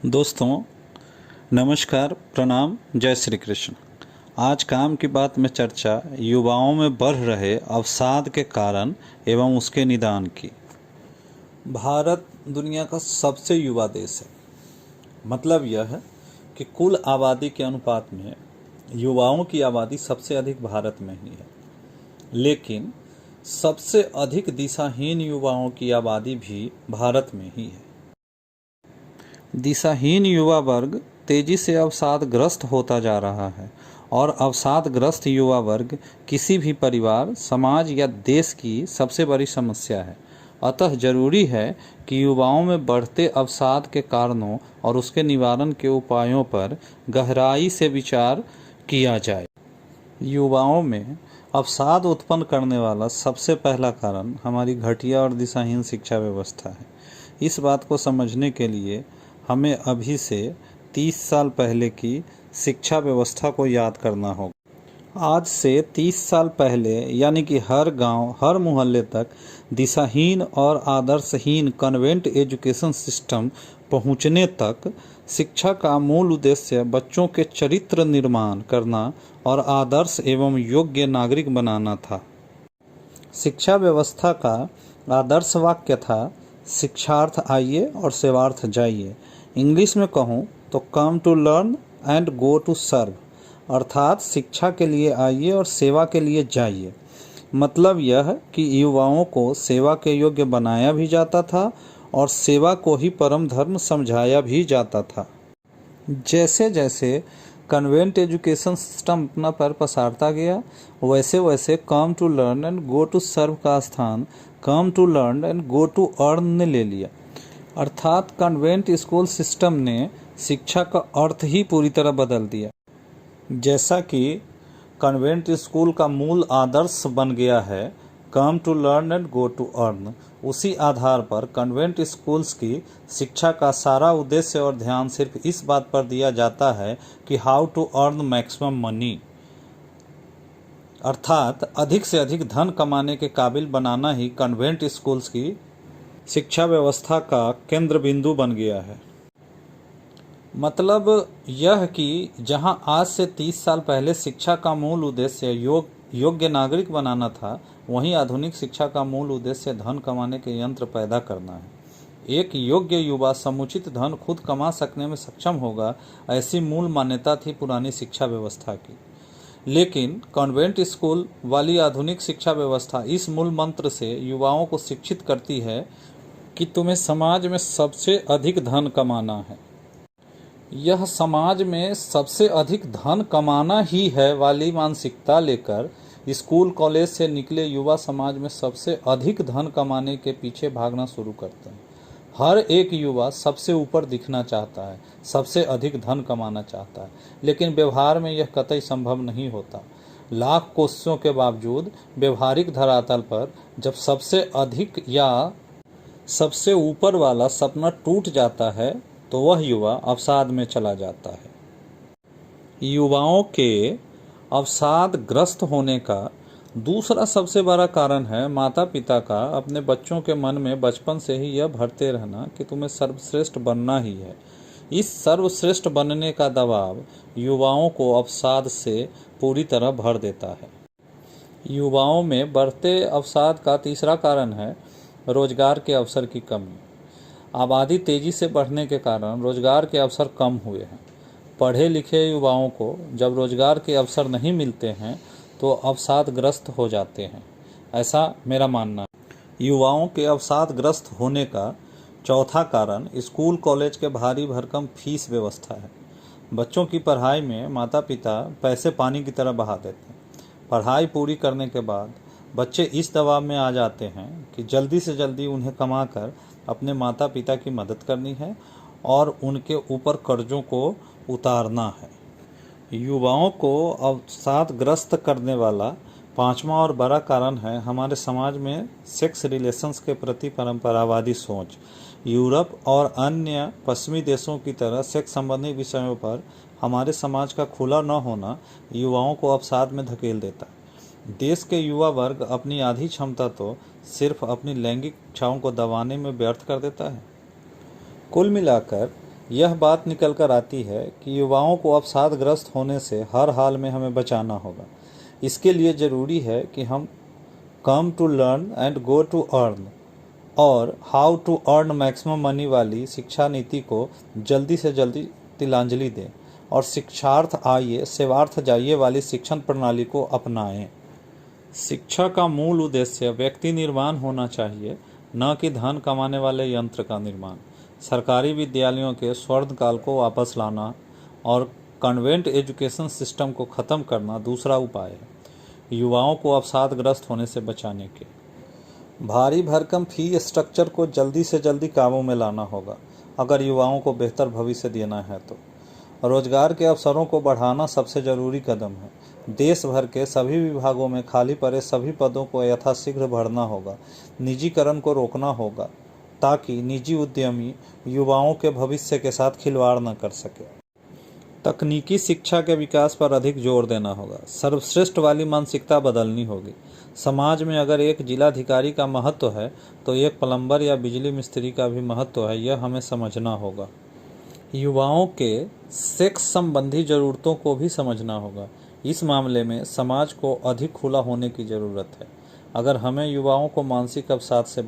दोस्तों नमस्कार, प्रणाम, जय श्री कृष्ण। आज काम की बात में चर्चा युवाओं में बढ़ रहे अवसाद के कारण एवं उसके निदान की। भारत दुनिया का सबसे युवा देश है। मतलब यह है कि कुल आबादी के अनुपात में युवाओं की आबादी सबसे अधिक भारत में ही है, लेकिन सबसे अधिक दिशाहीन युवाओं की आबादी भी भारत में ही है। दिशाहीन युवा वर्ग तेजी से अवसादग्रस्त होता जा रहा है और अवसादग्रस्त युवा वर्ग किसी भी परिवार, समाज या देश की सबसे बड़ी समस्या है। अतः जरूरी है कि युवाओं में बढ़ते अवसाद के कारणों और उसके निवारण के उपायों पर गहराई से विचार किया जाए। युवाओं में अवसाद उत्पन्न करने वाला सबसे पहला कारण हमारी घटिया और दिशाहीन शिक्षा व्यवस्था है। इस बात को समझने के लिए हमें अभी से 30 साल पहले की शिक्षा व्यवस्था को याद करना होगा। आज से 30 साल पहले यानी कि हर गांव, हर मोहल्ले तक दिशाहीन और आदर्शहीन कन्वेंट एजुकेशन सिस्टम पहुंचने तक शिक्षा का मूल उद्देश्य बच्चों के चरित्र निर्माण करना और आदर्श एवं योग्य नागरिक बनाना था। शिक्षा व्यवस्था का आदर्श वाक्य था, शिक्षार्थ आइए और सेवार्थ जाइए। इंग्लिश में कहूँ तो come to learn and go to serve, अर्थात शिक्षा के लिए आइए और सेवा के लिए जाइए। मतलब यह कि युवाओं को सेवा के योग्य बनाया भी जाता था और सेवा को ही परम धर्म समझाया भी जाता था। जैसे जैसे कन्वेंट एजुकेशन सिस्टम अपना पैर पसारता गया, वैसे वैसे come to learn and go to serve का स्थान come to learn and go to earn ने ले लिया। अर्थात कन्वेंट स्कूल सिस्टम ने शिक्षा का अर्थ ही पूरी तरह बदल दिया। जैसा कि कन्वेंट स्कूल का मूल आदर्श बन गया है come to learn and go to earn, उसी आधार पर कन्वेंट स्कूल्स की शिक्षा का सारा उद्देश्य और ध्यान सिर्फ इस बात पर दिया जाता है कि how to earn maximum money, अर्थात अधिक से अधिक धन कमाने के काबिल बनाना ही कन्वेंट स्कूल्स की शिक्षा व्यवस्था का केंद्र बिंदु बन गया है। मतलब यह कि जहां आज से 30 साल पहले शिक्षा का मूल उद्देश्य योग्य नागरिक बनाना था, वहीं आधुनिक शिक्षा का मूल उद्देश्य धन कमाने के यंत्र पैदा करना है। एक योग्य युवा समुचित धन खुद कमा सकने में सक्षम होगा, ऐसी मूल मान्यता थी पुरानी शिक्षा व्यवस्था की। लेकिन कॉन्वेंट स्कूल वाली आधुनिक शिक्षा व्यवस्था इस मूल मंत्र से युवाओं को शिक्षित करती है कि तुम्हें समाज में सबसे अधिक धन कमाना है। यह समाज में सबसे अधिक धन कमाना ही है वाली मानसिकता लेकर स्कूल कॉलेज से निकले युवा समाज में सबसे अधिक धन कमाने के पीछे भागना शुरू करते हैं। हर एक युवा सबसे ऊपर दिखना चाहता है, सबसे अधिक धन कमाना चाहता है, लेकिन व्यवहार में यह कतई संभव नहीं होता। लाख कोशिशों के बावजूद व्यवहारिक धरातल पर जब सबसे अधिक या सबसे ऊपर वाला सपना टूट जाता है तो वह युवा अवसाद में चला जाता है। युवाओं के अवसादग्रस्त होने का दूसरा सबसे बड़ा कारण है माता पिता का अपने बच्चों के मन में बचपन से ही यह भरते रहना कि तुम्हें सर्वश्रेष्ठ बनना ही है। इस सर्वश्रेष्ठ बनने का दबाव युवाओं को अवसाद से पूरी तरह भर देता है। युवाओं में बढ़ते अवसाद का तीसरा कारण है रोजगार के अवसर की कमी। आबादी तेजी से बढ़ने के कारण रोजगार के अवसर कम हुए हैं। पढ़े लिखे युवाओं को जब रोजगार के अवसर नहीं मिलते हैं तो अवसादग्रस्त हो जाते हैं, ऐसा मेरा मानना है। युवाओं के अवसादग्रस्त होने का चौथा कारण स्कूल कॉलेज के भारी भरकम फीस व्यवस्था है। बच्चों की पढ़ाई में माता पिता पैसे पानी की तरह बहा देते हैं। पढ़ाई पूरी करने के बाद बच्चे इस दबाव में आ जाते हैं कि जल्दी से जल्दी उन्हें कमाकर अपने माता पिता की मदद करनी है और उनके ऊपर कर्जों को उतारना है। युवाओं को अवसादग्रस्त करने वाला पांचवा और बड़ा कारण है हमारे समाज में सेक्स रिलेशंस के प्रति परंपरावादी सोच। यूरोप और अन्य पश्चिमी देशों की तरह सेक्स संबंधी विषयों पर हमारे समाज का खुला न होना युवाओं को अवसाद में धकेल देता है। देश के युवा वर्ग अपनी आधी क्षमता तो सिर्फ अपनी लैंगिक इच्छाओं को दबाने में व्यर्थ कर देता है। कुल मिलाकर यह बात निकल कर आती है कि युवाओं को अवसादग्रस्त होने से हर हाल में हमें बचाना होगा। इसके लिए ज़रूरी है कि हम come to learn and go to earn और how to earn maximum money वाली शिक्षा नीति को जल्दी से जल्दी तिलांजलि दें और शिक्षार्थ आइए सेवार्थ जाइए वाली शिक्षण प्रणाली को अपनाएं। शिक्षा का मूल उद्देश्य व्यक्ति निर्माण होना चाहिए, न कि धन कमाने वाले यंत्र का निर्माण। सरकारी विद्यालयों के स्वर्ण काल को वापस लाना और कॉन्वेंट एजुकेशन सिस्टम को ख़त्म करना दूसरा उपाय है युवाओं को अवसादग्रस्त होने से बचाने के। भारी भरकम फी स्ट्रक्चर को जल्दी से जल्दी काबू में लाना होगा अगर युवाओं को बेहतर भविष्य देना है तो। रोजगार के अवसरों को बढ़ाना सबसे ज़रूरी कदम है। देश भर के सभी विभागों में खाली पड़े सभी पदों को यथाशीघ्र भरना होगा। निजीकरण को रोकना होगा ताकि निजी उद्यमी युवाओं के भविष्य के साथ खिलवाड़ न कर सके। तकनीकी शिक्षा के विकास पर अधिक जोर देना होगा। सर्वश्रेष्ठ वाली मानसिकता बदलनी होगी। समाज में अगर एक जिलाधिकारी का महत्व है तो एक प्लम्बर या बिजली मिस्त्री का भी महत्व है, यह हमें समझना होगा। युवाओं के सेक्स संबंधी ज़रूरतों को भी समझना होगा। इस मामले में समाज को अधिक खुला होने की ज़रूरत है। अगर हमें युवाओं को मानसिक अवसाद से